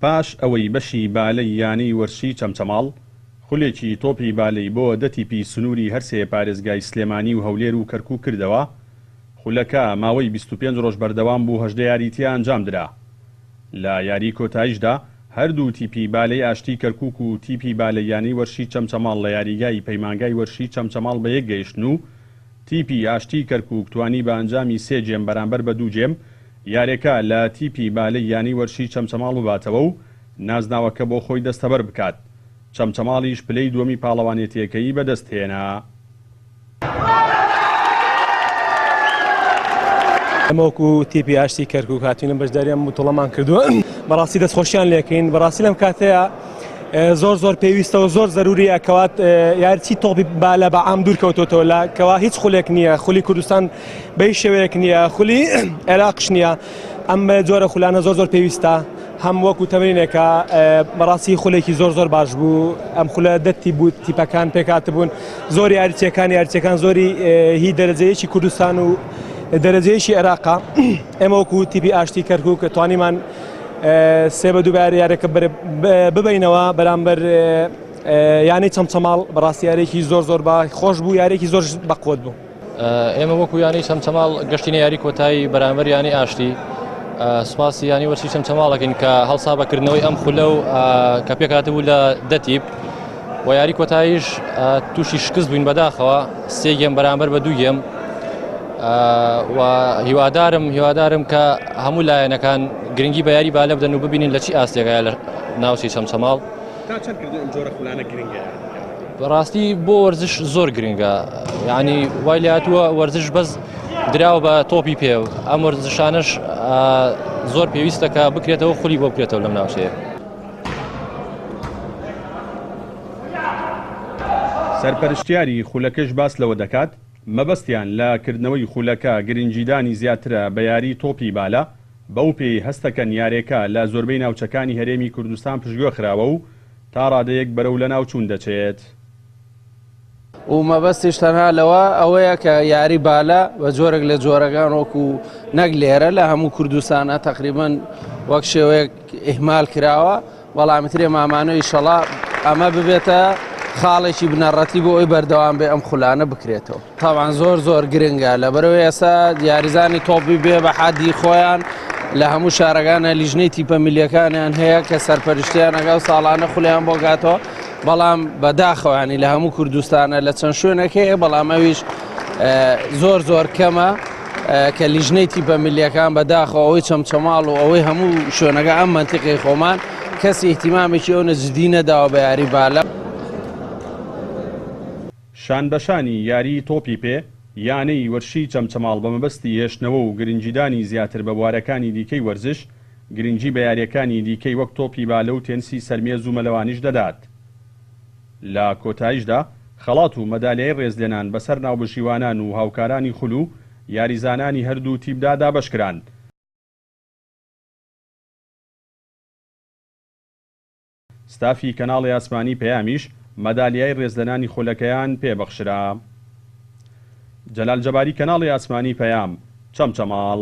پاش ئەوەی بەشی بالەی یانەی وەرشی چەمچەماڵ خولێکی تۆپی بالەی بۆ دەتیپی سنووری هەرسێ پارێزگای سلێمانی و هەولێر و کەرکووک کردەوە. خولەکە ماوەی 25 ڕۆژ بەردەوام بوو 18 یاریتیە ئەنجام درا. لە یاری کۆتاییشدا هەردوو تیپی بالەی ئاشتی کەرکووک و تیپی بالەیانەی وەرشی چەمچەماڵ لە یاریگای پەیمانگای وەرشی چەمچەماڵ بە یەک گەیشتن و تیپی ئاشتی کەرکووک توانی بە ئەنجامی 3 جێم بەرامبەر بە 2 جێم یارێکە لە تیپی بالەیانی وەرشی چەمچەماڵ بباتەوە و نازناوەکە بۆ خۆی دەستەبەر بکات. چەمچەماڵیش پلەی دووەمی پاڵەوانێتیەکەی بەدەستهێنا. ئەمەوەکو تیپی ئاشتی کەرکووک هاتوینە بەشداریان متوڵەمان کردووە. بەڕاستی دەستخۆشیان لێکەین. بەڕاستی لەم کاتەیە زۆر پێویستەوە زۆر زەروریە کەوات یارچی تۆپی بالە بە عام دوور کەوتۆتەوە لە کەوا هیچ خولێک نییە. خولی کوردستان بەی شێوەیەک نییە، خولی عێراقش نییە. ئەم جۆرە خولانە زۆر پێویستە. هەم وەکو تەمرینێکە بەڕاستی خولێکی زۆر باش بوو. ئەم خولە دەتی بوو تیپەکان پێکات بوون. زۆر یاریچەکان زۆری هی دەرەجەیەکی کوردستان و دەرەجەیەکی عێراقا. ئێمە وەکو تیپی ئاشتی کەرکووک توانیمان 3-2 یارێکە ببینەوە بەرامبەر یانەی چەمچەماڵ. بەڕاستی یارێکی زۆر با خۆش بوو، یارێکی زۆر بەقوت بوو. ئێمە وەکو یانەی چەمچەماڵ گەشتینە یاری کۆتایی بەرامبەر یانی ئاشتی سوپاسی یانی وەرشی چەمچەماڵەکەین کە هەڵسا بەکردنەوەی ئەم خولە و کە پێکهاتە بوو لە دەتیپ و یاری کۆتاییش تووشی شکست بووین بەداخەوە 3 گێم بەرامبەر بە 2 گێم. و هیوادارم کە هەموو لایەنەکان گرنگی بە یاری بالە بدەن و ببینین لە چی ئاستێکایە لە ناوچەی چەمچەماڵ. بەڕاستی بۆ وەرزش زۆر گرنگە، یعنی وای لێ هاتووە وەرزش بەس دراوە بە تۆپی پێ و ئەم وەرزشانش زۆر پێویستە کە بکرێتەوە خولی بۆ بکرێتەوە لەم ناوچەیە. سەرپەرشتیاری خولەکەش باس لەوە دەکات مەبەستیان لە کردنەوەی خولەکە گرنگیدانی زیاترە بە یاری تۆپی بالە. بەو پێی هەستەکەن یارێکە لە زۆربەی ناوچەکانی هەرێمی کوردستان پشتگوێ خراوە و تا ڕادەیەک بەرەو لە ناوچوون دەچێت. و مەبەستیش تەنها لەوە ئەوەیە کە یاری بالە بە جۆرێک لە جۆرەکان وەکو نەک لێرە لە هەموو کوردستانە تقریباً وەک شێوەیەک ئیهمال کراوە. بەڵامترێ مامانەوەی ئینشەڵا ئەمە ببێتە خاڵێکی بنەڕەتی بۆ ئەوی بەردەوام بێ ئەم خولانە بکرێتەوە. تاوان زۆر گرنگە لەبەرەوەی ئێستا یاریزانی تۆپی بێ بە حادی خۆیان لە هەموو شارەکانە لیژنەی تیپە میلیەکانیان هەیە کە سەرپەرشتیان ئەگەڵ ساڵانە خولیان بۆ گاتەوە. بەڵام بەداخەوانی لە هەموو کوردستانە لە چەند شوێنەکەی بەڵام ئەویش زۆر کەمە کە لیژنەی تیپە میلیەکان بەداخەوە ئەوەی چەمچەماڵ و ئەوەی هەموو شوێنەکە ئەم منتیقی خۆمان کەسی احتیمامێکی ئەو نەجددی نەداوە بە یاری بالە. شانبەشانی یاری تۆپی پێ یانەی وەرشی چەمچەماڵ بە مەبەستی هێشتنەوە و گرنگیدانی زیاتر بە بوارەکانی دیکەی وەرزش گرنگی بە یاریەکانی دیکەی وەک تۆپی بالە و تێنسی سەرمێز و مەلەوانیش دەدات. لە کۆتاییشدا خەڵات و مەدالیای ڕێزلێنان بەسەر ناوبژیوانان و هاوکارانی خولو یاریزانانی هەردوو تیپدا دابەشکراند. ستافی کەناڵی ئاسمانی پەیامیش مەدالیای ڕێزلێنانی خولەکەیان پێبەخشرا. جەلال جەباری، کەناڵی ئاسمانی پەیام، چەمچەماڵ.